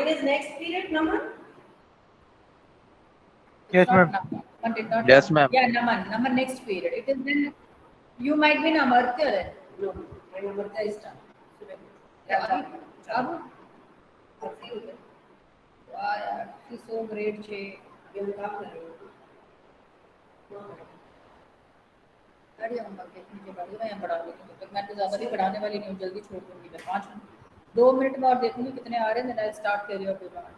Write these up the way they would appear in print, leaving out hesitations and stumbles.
When is next period, Naman? Yes, ma'am. Yes, ma'am. Yeah, Naman next period. It is then you might be Namartya then. No, my Namartya is done. अब वाह यार, she's so great छे. ये काम कर रही हो. अरे हम बाकी नीचे बैठ गए, मैं यहाँ पढ़ा लेती हूँ. तो मैं तो ज़्यादा भी पढ़ाने वाली नहीं हूँ, जल्दी छोड़ दूँगी मैं. 2 मिनट में और देखूँगी कितने आ रहे हैं. then I'll start career program.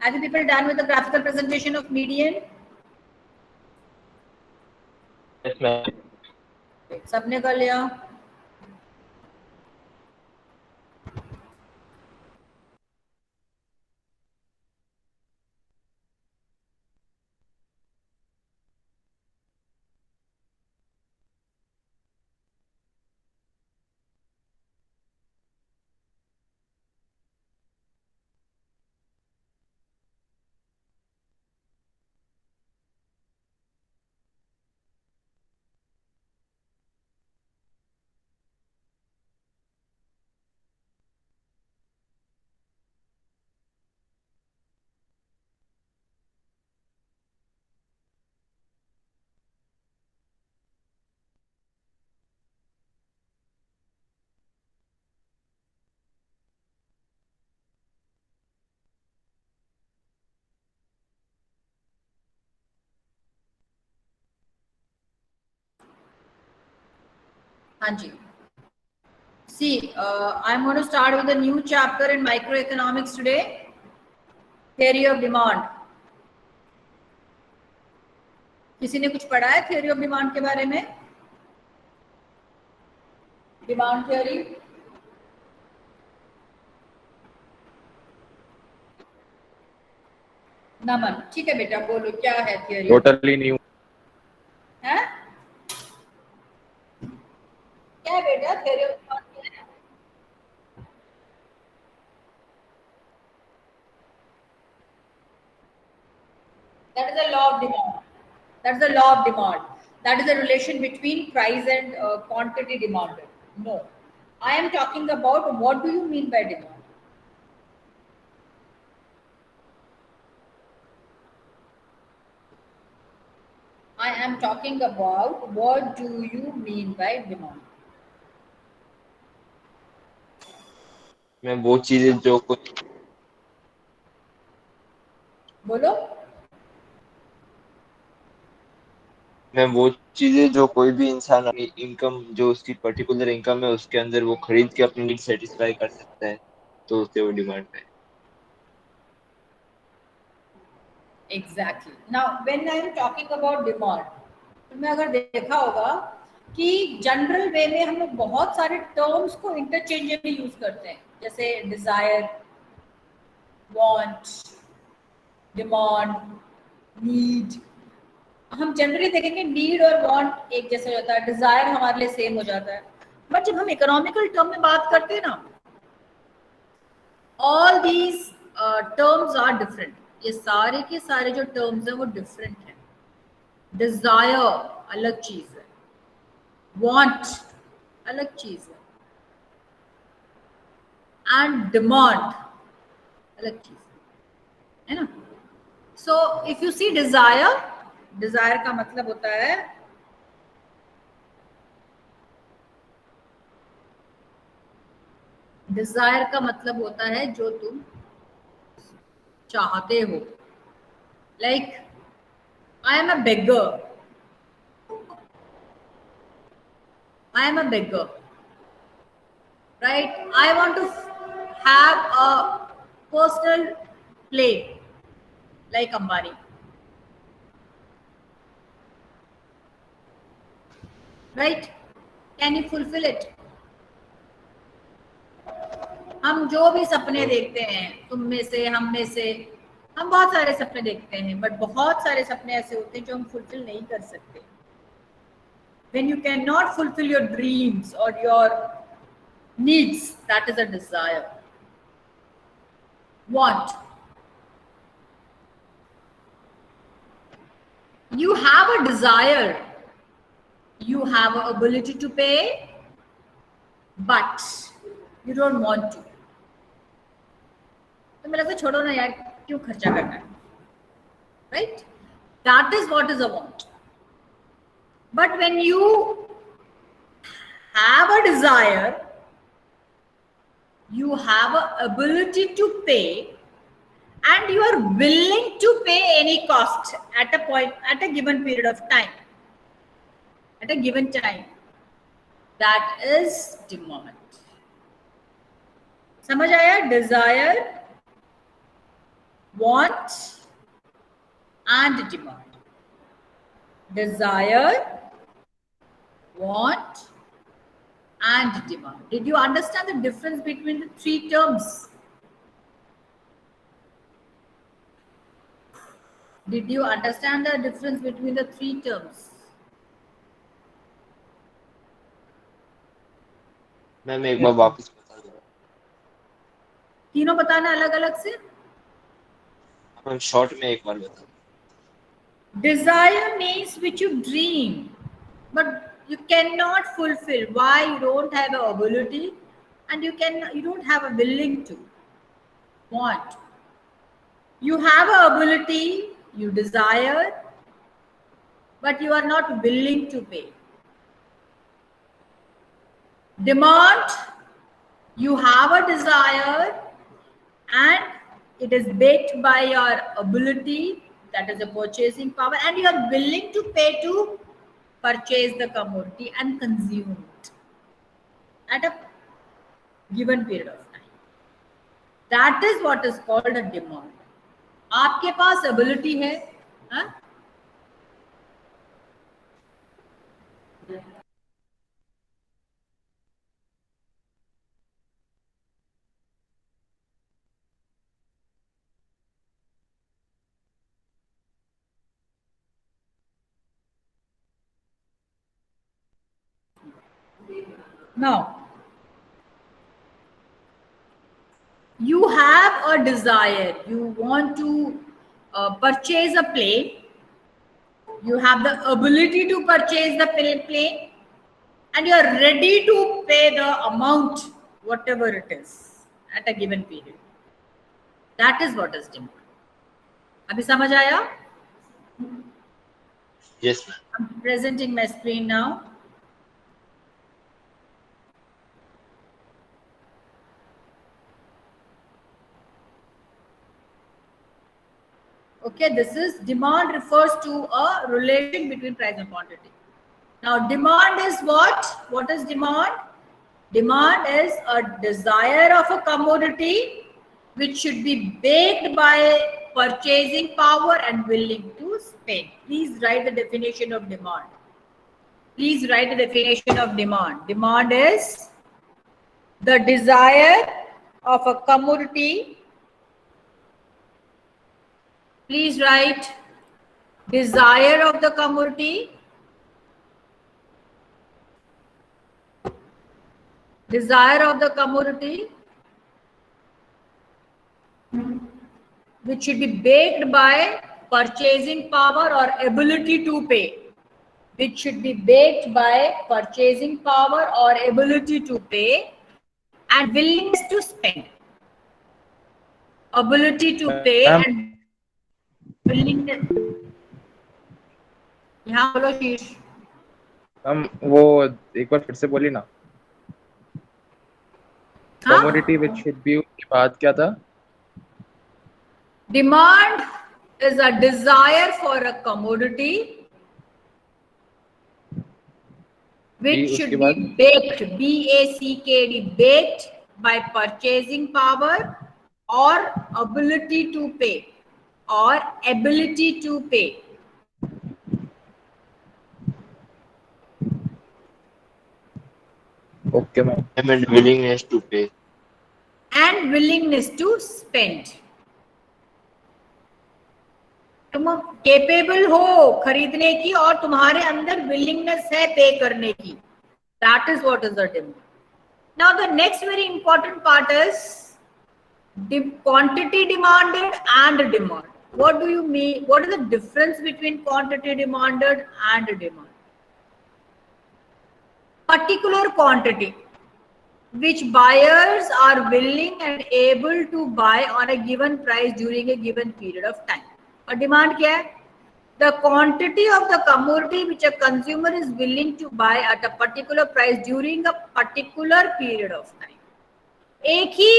Have you people done with the graphical presentation of median? Yes, ma'am. सबने कर लिया. हाँ जी. See, I'm going to start with a new chapter in microeconomics today. Theory of demand. किसी ने कुछ पढ़ा है theory of demand के बारे में? Demand theory. नमन, ठीक है बेटा, बोलो क्या है theory? Totally new. है? क्या है बेटा theory of demand क्या है? That is the law of demand. That's the relation between price and quantity demanded. No, I am talking about what do you mean by demand? I am talking about what do you mean by demand? मैं वो चीजें जो कोई बोलो। मैं वो चीजें जो कोई भी इंसान अपनी इनकम जो उसकी पर्टिकुलर इनकम है उसके अंदर वो खरीद के अपनी नीड सेटिस्फाई कर सकता है तो उसे वो डिमांड है। Exactly. Now when I am talking about demand, तुमने अगर देखा होगा कि जनरल वे में हम लोग बहुत सारे टर्म्स को इंटरचेंजेबली यूज करते हैं, जैसे डिजायर, वांट, डिमांड, नीड। हम जनरली देखेंगे नीड और वांट एक जैसा हो जाता है, डिजायर हमारे लिए सेम हो जाता है। बट जब हम इकोनॉमिकल टर्म में बात करते हैं ना, all these terms are different. ये सारे के सारे जो टर्म्स हैं वो डिफरेंट हैं। डिजायर अलग चीज है, वांट अलग चीज है, एंड डिमांड अलग चीज है ना। So if you see desire, desire का मतलब होता है डिजायर का मतलब होता है जो तुम चाहते हो। Like I am a beggar, I am a beggar, right? I want to have a personal plane like Ambani, right? Can you fulfill it? हम जो भी सपने देखते हैं, तुम में से, हम में से, हम बहुत सारे सपने देखते हैं, बट बहुत सारे सपने ऐसे होते हैं जो हम फुलफिल नहीं कर सकते। When you cannot fulfill your dreams or your needs, that is a desire. Want. You have a desire, you have an ability to pay, but you don't want to. तो मेरे को छोड़ो ना यार, क्यों खर्चा करना है, right? That is what is a want. But when you have a desire, you have an ability to pay, and you are willing to pay any cost at a point, at a given period of time, at a given time, that is demand. समझ आया? Desire, want and demand. Desire, want and demand. Did you understand the difference between the three terms? Did you understand the difference between the three terms? Ma'am एक बार वापस बता दो। तीनों बताना अलग अलग से। मैम शॉर्ट में एक बार बता दो। Desire means which you dream, but you cannot fulfill. Why? You don't have the ability, and you don't have a willing to. Want. You have a ability, you desire, but you are not willing to pay. Demand. You have a desire, and it is backed by your ability, that is a purchasing power, and you are willing to pay to purchase the commodity and consume it at a given period of time. That is what is called a demand. आपके पास ability है, हाँ? Now, you have a desire, you want to purchase a plane, you have the ability to purchase the plane, and you are ready to pay the amount, whatever it is, at a given period. That is what is demand. अभी समझ आया? Yes, ma'am. I'm presenting my screen now. Okay, this is demand refers to a relation between price and quantity. Now, demand is what? What is demand? Demand is a desire of a commodity which should be backed by purchasing power and willing to spend. Please write the definition of demand. Please write the definition of demand. Demand is the desire of a commodity. Please write desire of the commodity. Desire of the commodity which should be backed by purchasing power or ability to pay. Which should be backed by purchasing power or ability to pay and willingness to spend. Ability to pay and willingness. यहाँ बोलो शीर्ष. हम वो एक बार फिर से बोली ना. Commodity which should be उसके बाद क्या था? Demand is a desire for a commodity which should be backed, B-A-C-K-D, backed by purchasing power or ability to pay or ability to pay. Okay, ma'am. And willingness to pay. And willingness to spend. तुम capable हो खरीदने की और तुम्हारे अंदर willingness है पे करने की. That is what is the demand. Now the next very important part is the quantity demanded and demand. What do you mean? What is the difference between quantity demanded and demand? Particular quantity which buyers are willing and able to buy on a given price during a given period of time. और demand क्या है? The quantity of the commodity which a consumer is willing to buy at a particular price during a particular period of time. एक ही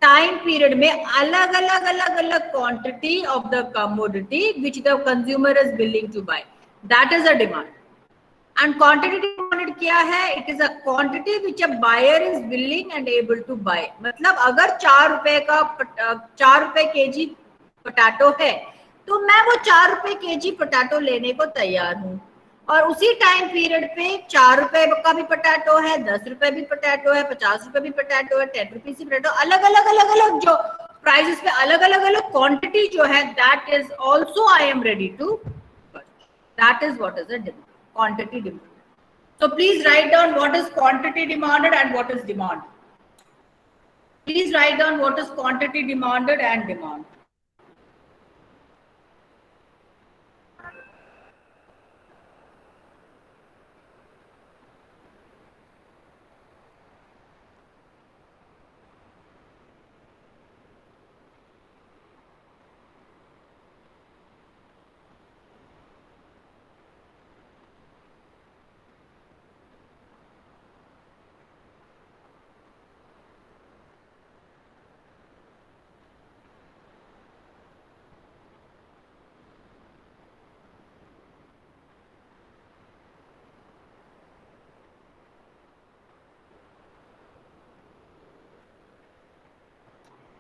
time period में अलग अलग quantity of the commodity which the consumer is willing to buy. That is a demand. And quantity demanded क्या है? It is a quantity which a buyer is willing and able to buy. मतलब अगर 4 रुपए KG potato है तो मैं वो 4 रुपए केजी पोटैटो लेने को तैयार हूँ. और उसी टाइम पीरियड पे 4 रुपए का भी पोटैटो है, 10 रुपए भी पोटैटो है, 50 रुपए भी पोटैटो है, 10 रुपीज भी पोटैटो. अलग अलग जो प्राइसेस पे अलग अलग क्वांटिटी जो है, that is also I am ready to. That is what is the quantity demand. So please write down what is quantity demanded and what is demand. Please write down what is quantity demanded and demand.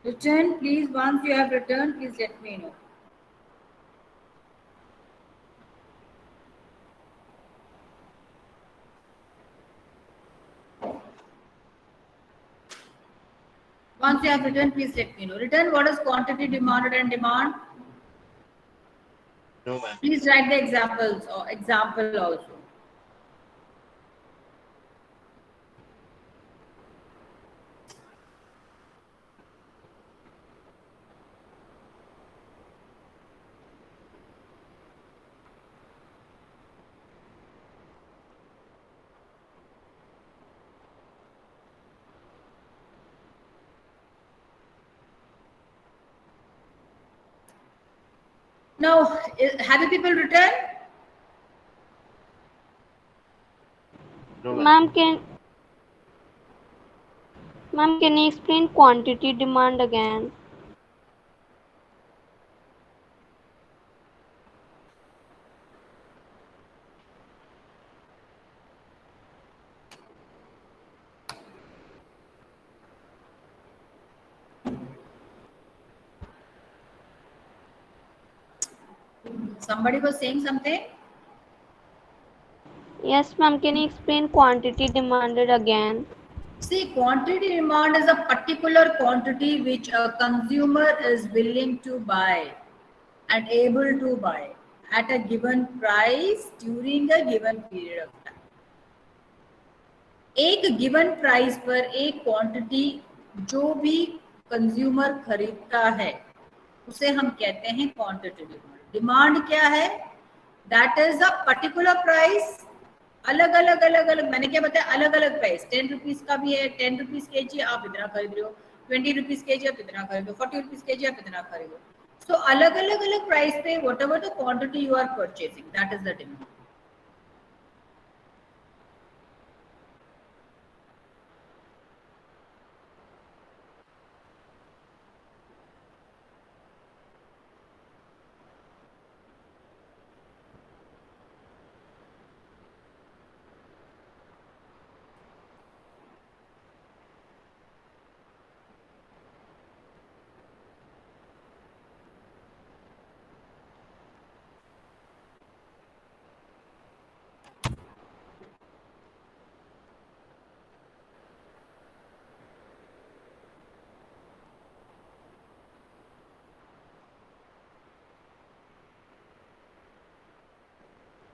Return, please. Once you have returned, please let me know. Once you have returned, please let me know. Return, what is quantity demanded and demand? No, ma'am. Please write the examples or example also. Now, have you people written? No, Ma'am, can you explain quantity demand again? Somebody was saying something. Yes, ma'am. Can you explain quantity demanded again? See, quantity demand is a particular quantity which a consumer is willing to buy and able to buy at a given price during a given period of time. एक given price पर एक quantity जो भी consumer खरीदता है उसे हम कहते हैं क्वांटिटी डिमांड. डिमांड क्या है? That is a particular price. अलग अलग मैंने क्या बताया, अलग अलग प्राइस. 10 रुपीज का भी है, 10 रुपीज के जी आप इतना खरीद रहे हो, 20 रुपीज के जी आप इतना खरीदो, 40 रुपीज के जी आप इतना खरीदो. सो अलग अलग प्राइस पे whatever the quantity you are purchasing, that is the demand.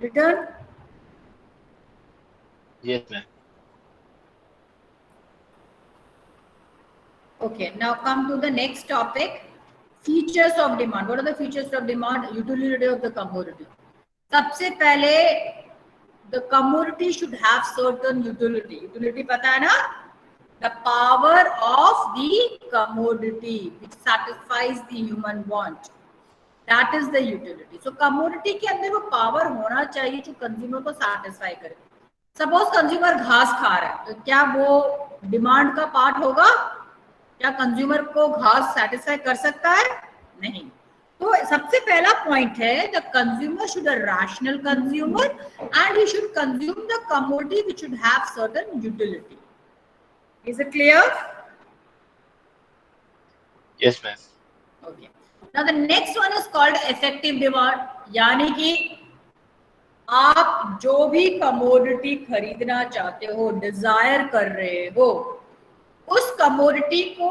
Return. yes, ma'am. Okay, now come to the next topic. Features of demand. What are the features of demand? Utility of the commodity. सबसे पहले the commodity should have certain utility. Utility पता है ना? The power of the commodity which satisfies the human want. That is the utility. So commodity के अंदर वो power होना चाहिए जो consumer को satisfy करे. Suppose consumer घास खा रहा है, तो क्या वो demand का part होगा? क्या कंज्यूमर को घास सेटिस्फाई कर सकता है? नहीं. तो सबसे पहला पॉइंट है the consumer should a rational consumer and he should consume the commodity which should have certain utility. Is it clear? Yes, ma'am. Okay. Now the next one is called effective demand. यानी कि आप जो भी commodity खरीदना चाहते हो, Dzire कर रहे हो, उस कमोडिटी को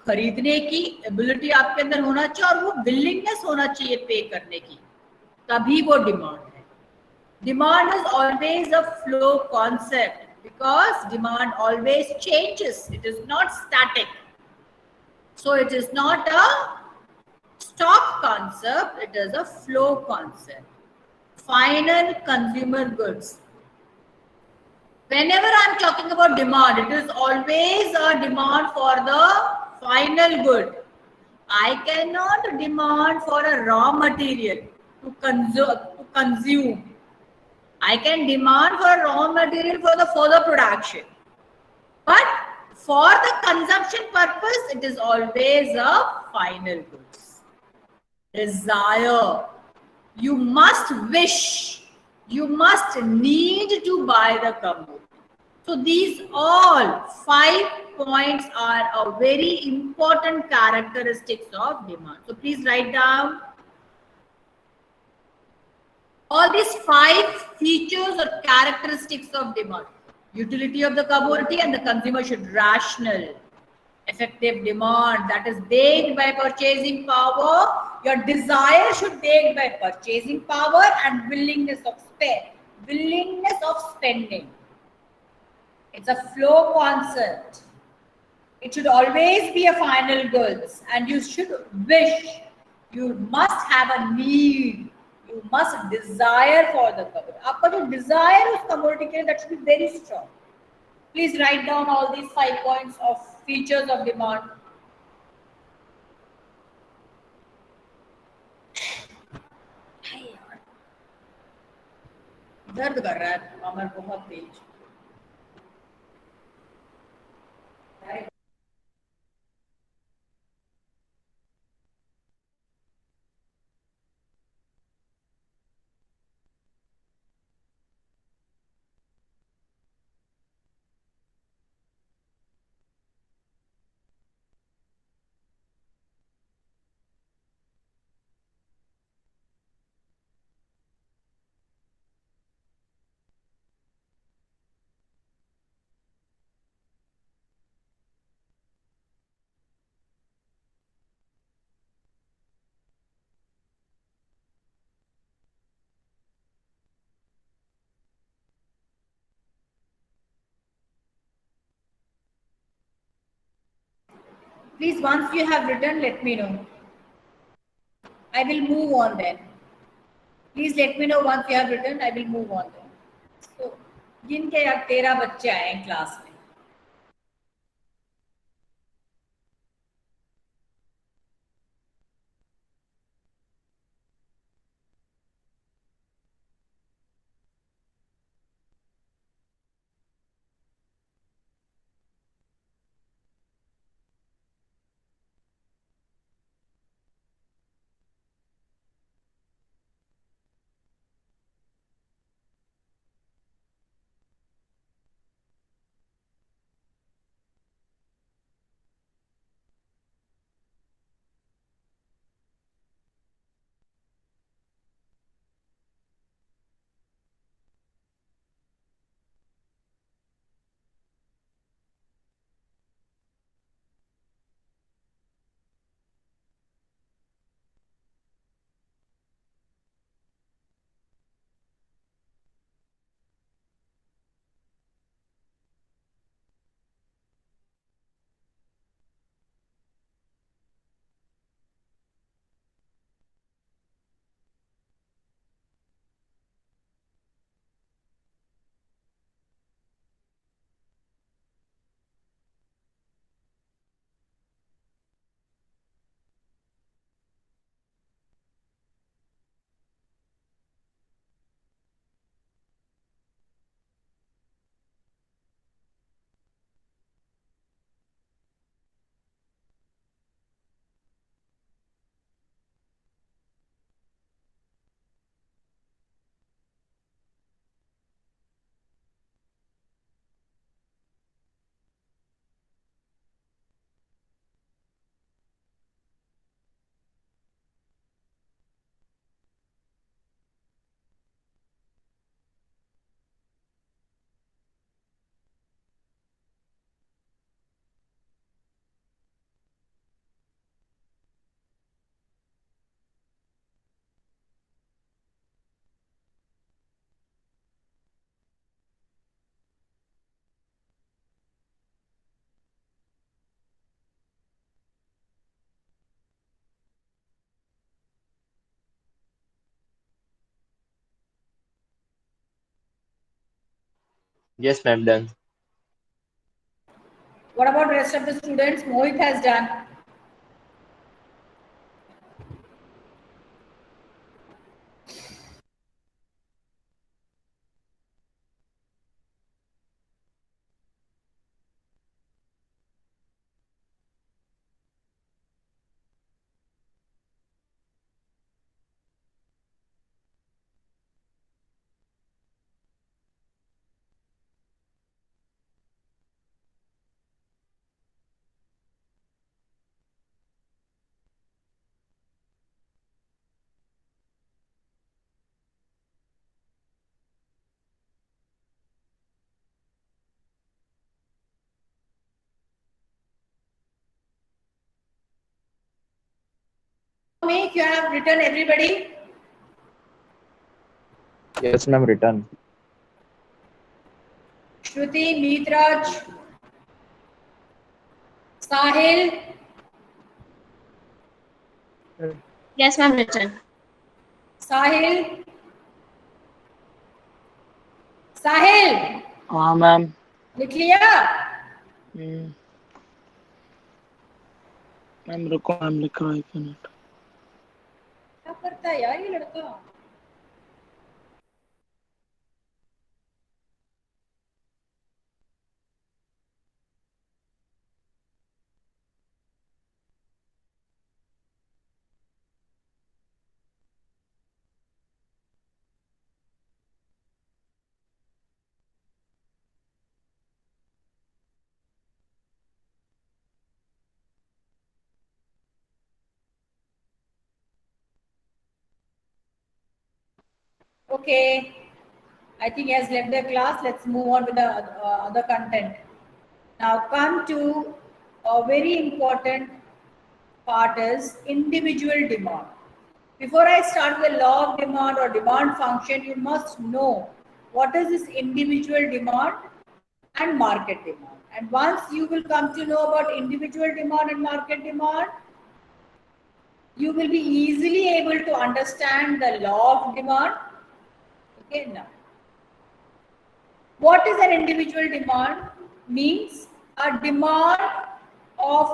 खरीदने की एबिलिटी आपके अंदर होना चाहिए और वो विलिंगनेस होना चाहिए पे करने की, तभी वो डिमांड है. Demand is always a flow concept because demand always changes. It is not static. So it is not a stock concept, it is a flow concept. Final consumer goods. Whenever I'm talking about demand, it is always a demand for the final good. I cannot demand for a raw material to consume. I can demand for raw material for the further production. But for the consumption purpose, it is always a final goods. Desire. You must wish. You must need to buy the commodity. So these all 5 points are a very important characteristics of demand. So please write down all these 5 features or characteristics of demand. Utility of the commodity, and the consumer should rational. Effective demand, that is backed by purchasing power. Your desire should backed by purchasing power and willingness of spending. It's a flow concept. It should always be a final goods, and you should wish. You must have a need. You must desire for the commodity. आपका जो desire उस commodity के लिए, that should be very strong. Please write down all these 5 points of features of demand. दर्द कर रहा है कमर बहुत तेज। Please, once you have written, let me know. I will move on then. Please let me know once you have written. I will move on then. So, जिनके यार 13 बच्चे आए हैं क्लास में। Yes, ma'am, done. What about rest of the students? Mohit has done. Me, you have written everybody. Yes, ma'am, written. Shruti, Meetraj, Sahil, Yes, ma'am, written. Sahil, Sahil, हाँ ma'am. लिख लिया? Ma'am रुको, ma'am लिख रहा हूँ, 1 minute. क्या करता है यार ये लड़का? Okay, I think he has left the class. Let's move on with the other content. Now come to a very important part is individual demand. Before I start with law of demand or demand function, you must know what is this individual demand and market demand. And once you will come to know about individual demand and market demand, you will be easily able to understand the law of demand. Okay, now. What is an individual demand? Means a demand of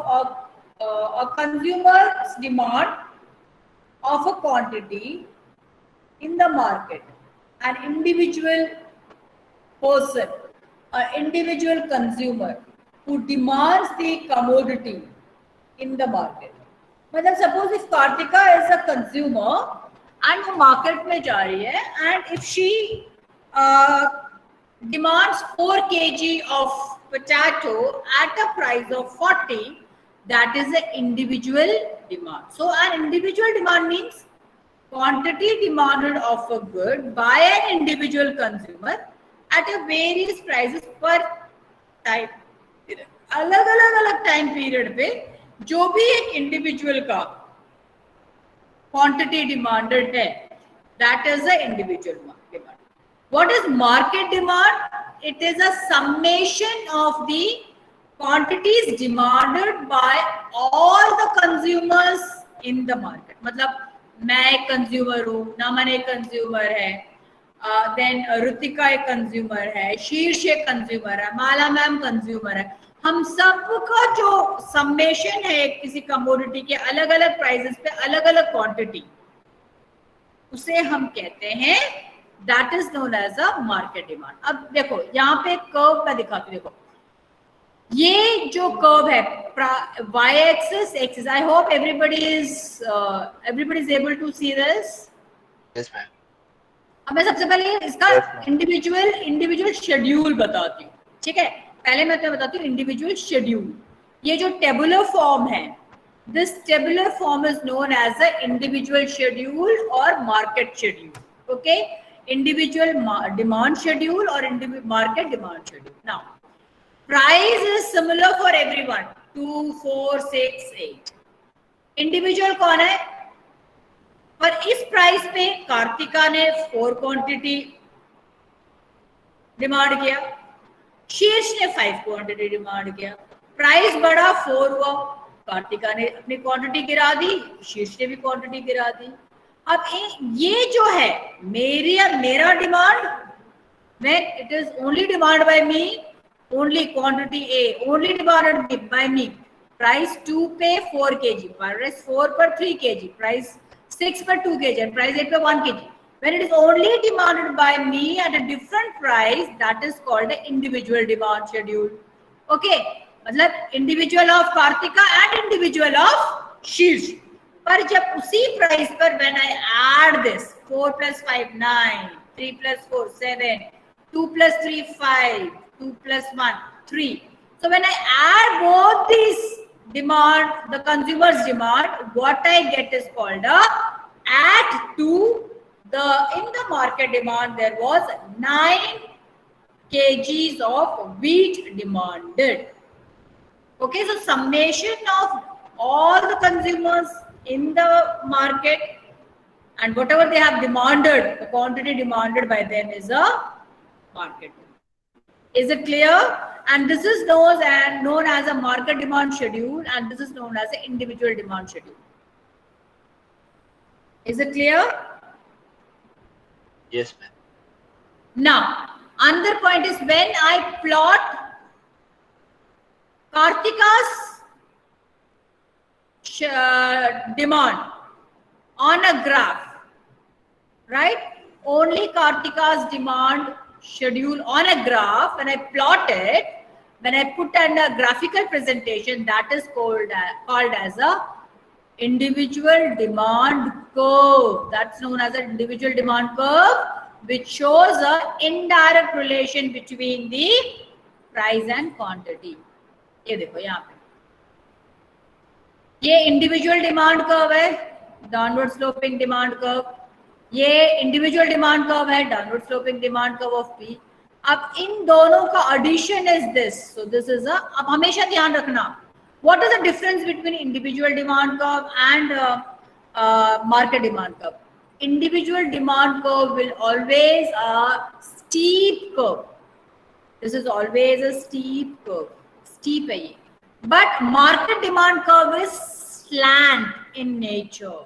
a consumer's demand of a quantity in the market. An individual person, an individual consumer who demands the commodity in the market. मतलब suppose if Kartika is a consumer and वो market में जा रही है and if she demands 4 kg of potato at a price of 40, that is an individual demand. So an individual demand means quantity demanded of a good by an individual consumer at a various prices per time. अलग अलग time period पे जो भी एक individual का quantity demanded है, that is a individual demand. What is market demand? It is a summation of the quantities demanded by all the consumers in the market. मतलब मैं एक कंज्यूमर हूँ, नमन एक कंज्यूमर है, देन ऋतिका एक कंज्यूमर है, शीर्ष एक कंज्यूमर है, माला मैम कंज्यूमर है. हम सबका जो समेशन है किसी कमोडिटी के अलग अलग प्राइसेस पे अलग अलग क्वांटिटी, उसे हम कहते हैं that is known as a market demand. अब देखो यहाँ पे कर्व मैं दिखाती हूँ. देखो ये जो कर्व है y axis axis, I hope everybody is able to see this. Yes, ma'am. अब मैं सबसे पहले इसका इंडिविजुअल शेड्यूल बताती हूँ. ठीक है, पहले मैं तुम्हें बताती हूँ इंडिविजुअल शेड्यूल. ये जो टेबुलर फॉर्म है, this tabular form is known as a individual schedule और market schedule. Okay, individual demand schedule और market demand schedule. Now price is similar for everyone, 2, 4, 6, 8. Individual कौन है? पर इस प्राइस पे कार्तिका ने 4 क्वांटिटी डिमांड किया, शीर्ष ने 5 क्वांटिटी डिमांड किया. प्राइस बढ़ा, 4 हुआ, कार्तिका ने अपनी क्वांटिटी गिरा दी, शीर्ष ने भी क्वांटिटी गिरा दी. अब ये जो है मेरा डिमांड, मैं it is only demand by me, only quantity A only demanded by me. Price 2 पे 4 kg, प्राइस 4 पर 3 kg, प्राइस 6 पर 2 kg and price 8 पर 1 kg. When it is only demanded by me at a different price, that is called an individual demand schedule. Okay, मतलब individual of Kartika and individual of Shirsh. पर जब उसी price पर when I add this 4 plus 5 9, 3 plus 4 7, 2 plus 3 5, 2 plus 1 3. So when I add both these demand, the consumer's demand, what I get is called a add to the in the market demand there was 9 kgs of wheat demanded. Okay, so summation of all the consumers in the market and whatever they have demanded, the quantity demanded by them is a market. Is it clear? And this is known as a market demand schedule, and this is known as an individual demand schedule. Is it clear? Yes, ma'am. Now, another point is when I plot Kartika's demand on a graph, right? Only Kartika's demand schedule on a graph, when I plot it, when I put under graphical presentation, that is called as a individual demand curve. That's known as an individual demand curve, which shows a indirect relation between the price and quantity. ये देखो यहाँ पे ये individual demand curve है, downward sloping demand curve. ये individual demand curve है, downward sloping demand curve of P. अब इन दोनों का addition is this, so this is a, अब हमेशा ध्यान रखना what is the difference between individual demand curve and market demand curve. Individual demand curve will always a steep curve, this is always a steep curve, steep है ये, but market demand curve is slant in nature,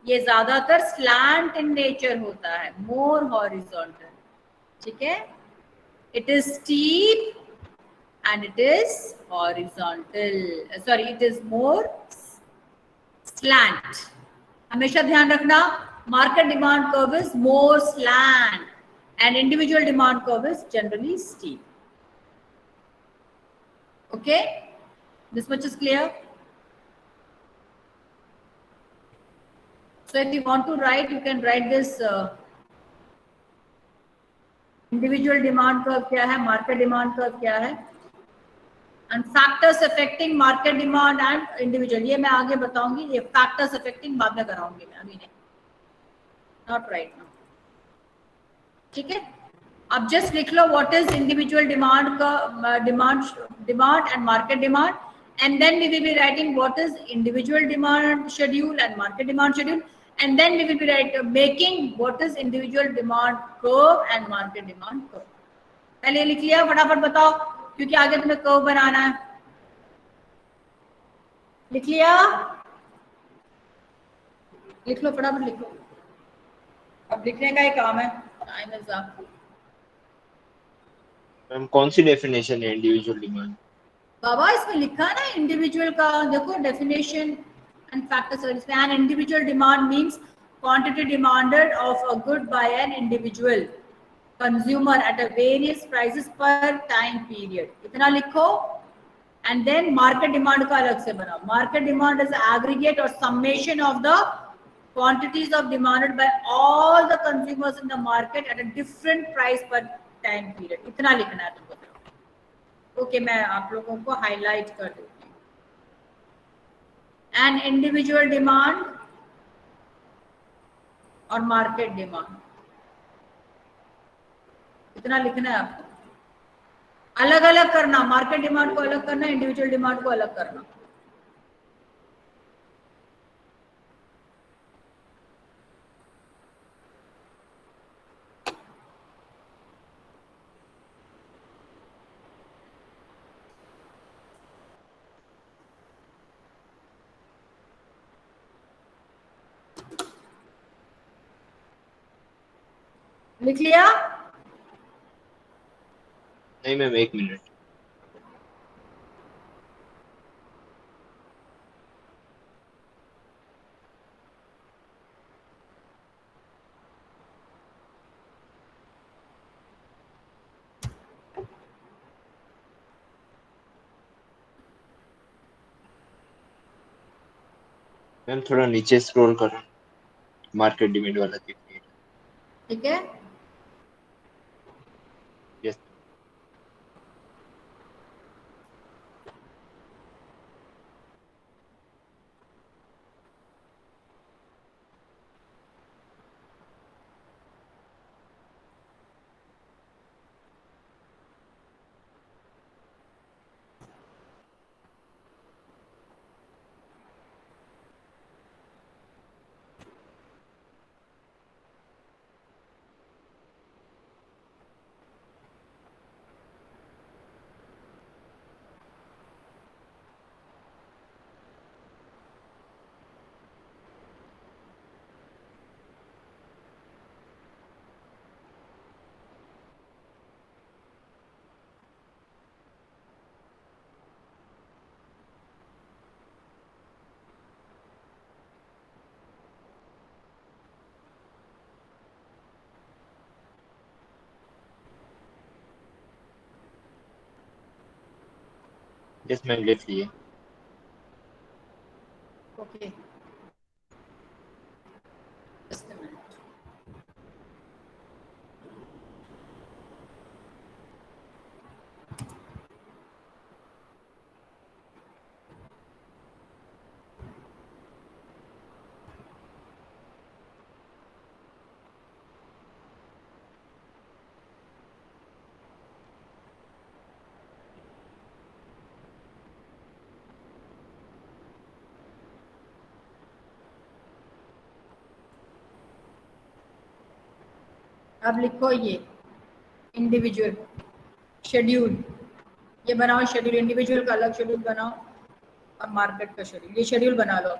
ये ज्यादातर slant in nature होता है, more horizontal, ठीक है, it is steep and it is horizontal, sorry it is more slant, हमेशा ध्यान रखना market demand curve is more slant and individual demand curve is generally steep. Okay, this much is clear. So if you want to write, you can write this individual demand curve क्या है, market demand curve क्या है, and factors affecting market demand and individual, ये मैं आगे बताऊंगी, ये factors affecting बाद में कराऊंगी मैं, अभी नहीं, not right now, ठीक है। अब just लिख लो what is individual demand का demand and market demand, and then we will be writing what is individual demand schedule and market demand schedule, and then we will be making what is individual demand curve and market demand curve. पहले लिख लिया, फटाफट बताओ क्योंकि आगे तुम्हें curve बनाना है, लिख लिया, लिख लो फटाफट लिख लो, अब लिखने का ही काम है, टाइम इज अप। मैम कौन सी डेफिनेशन है इंडिविजुअल डिमांड? बाबा इसमें लिखा है ना इंडिविजुअल का, देखो डेफिनेशन एंड फैक्टर्स, इसमें an individual demand means quantity demanded of a good by an individual consumer at a various prices per time period, इतना लिखो। एंड देन मार्केट डिमांड का अलग से बनाओ, मार्केट डिमांड इज एग्रीगेट और summation of the quantities of demanded by all the consumers in the market at a different price per time period, इतना लिखना है तुमको। ओके, मैं आप लोगों को हाईलाइट कर देती हूँ। एन इंडिविजुअल डिमांड और मार्केट डिमांड, इतना लिखना है आपको, अलग अलग करना, मार्केट डिमांड को अलग करना, इंडिविजुअल डिमांड को अलग करना। लिख लिया? नहीं मैम, एक मिनट। मैम थोड़ा नीचे स्क्रॉल करो, मार्केट डिमांड वाला देखिए। ठीक है, यस। यस मैम, लिख लिए। Okay, just a minute. अब लिखो ये इंडिविजुअल शेड्यूल, ये बनाओ शेड्यूल, इंडिविजुअल का अलग शेड्यूल बनाओ और मार्केट का शेड्यूल, ये शेड्यूल बना लो.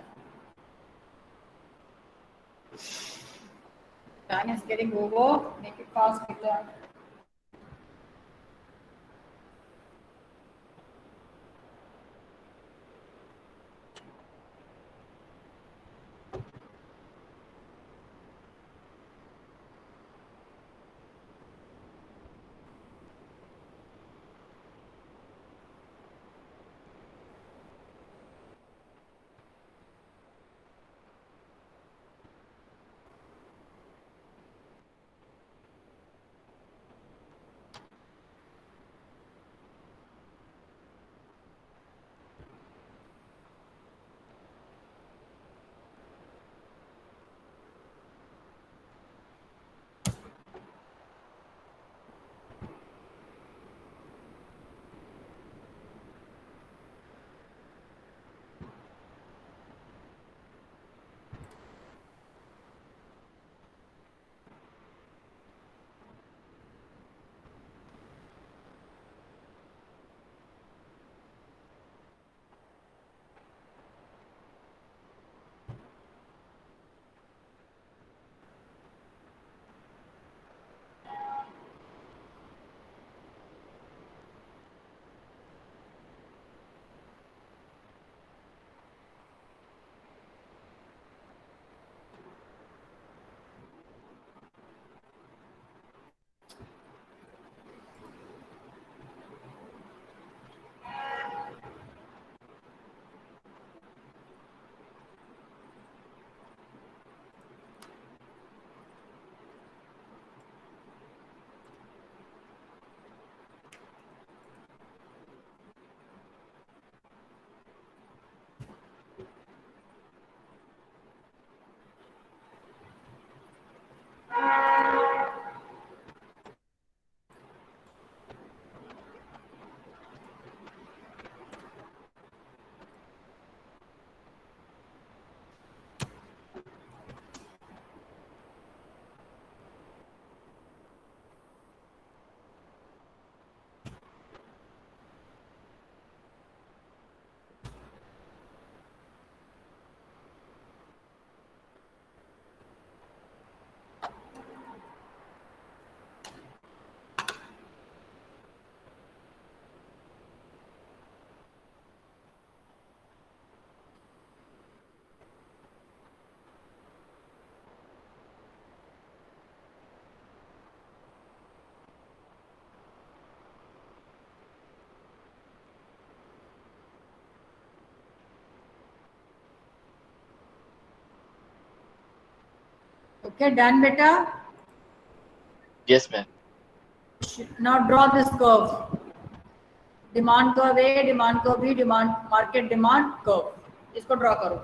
Time is getting over. Make it fast, Peter. Okay, done, beta. Yes, ma'am. Now draw this curve. Demand curve A, demand curve B, demand market demand curve. इसको draw करो.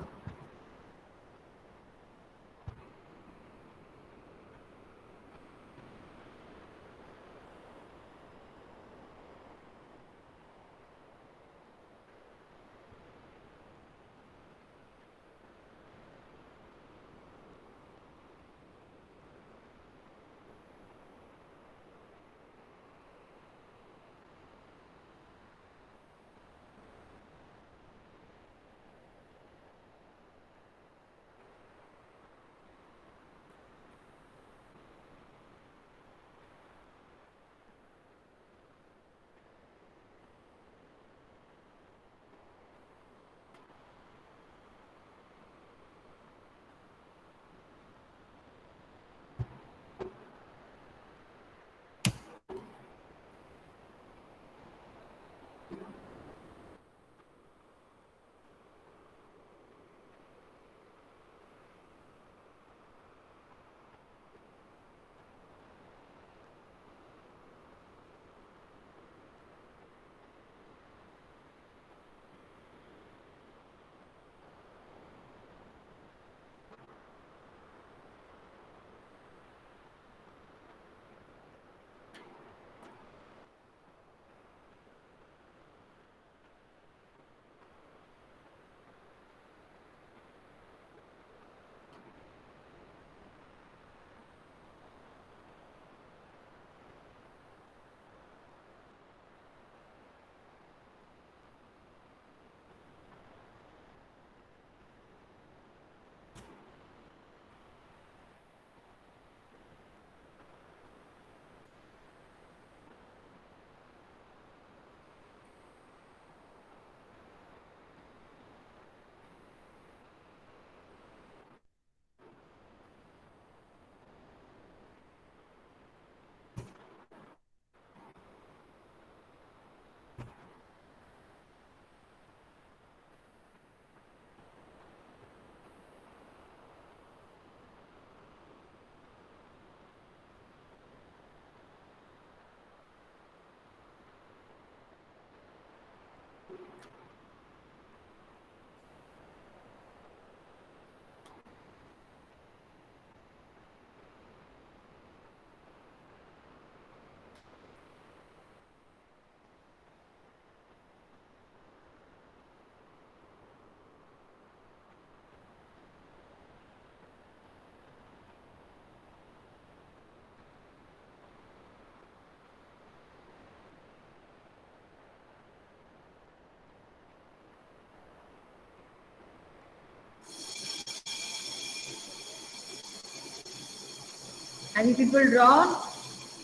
Have you people drawn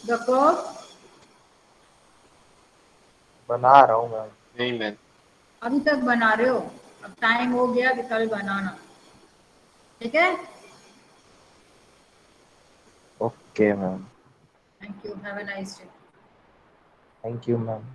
the curve? बना रहा हूँ ma'am. नहीं ma'am. अभी तक बना रहे हो, अब टाइम हो गया, अभी कल बनाना. ठीक है? Okay ma'am. Thank you, have a nice day. Thank you ma'am.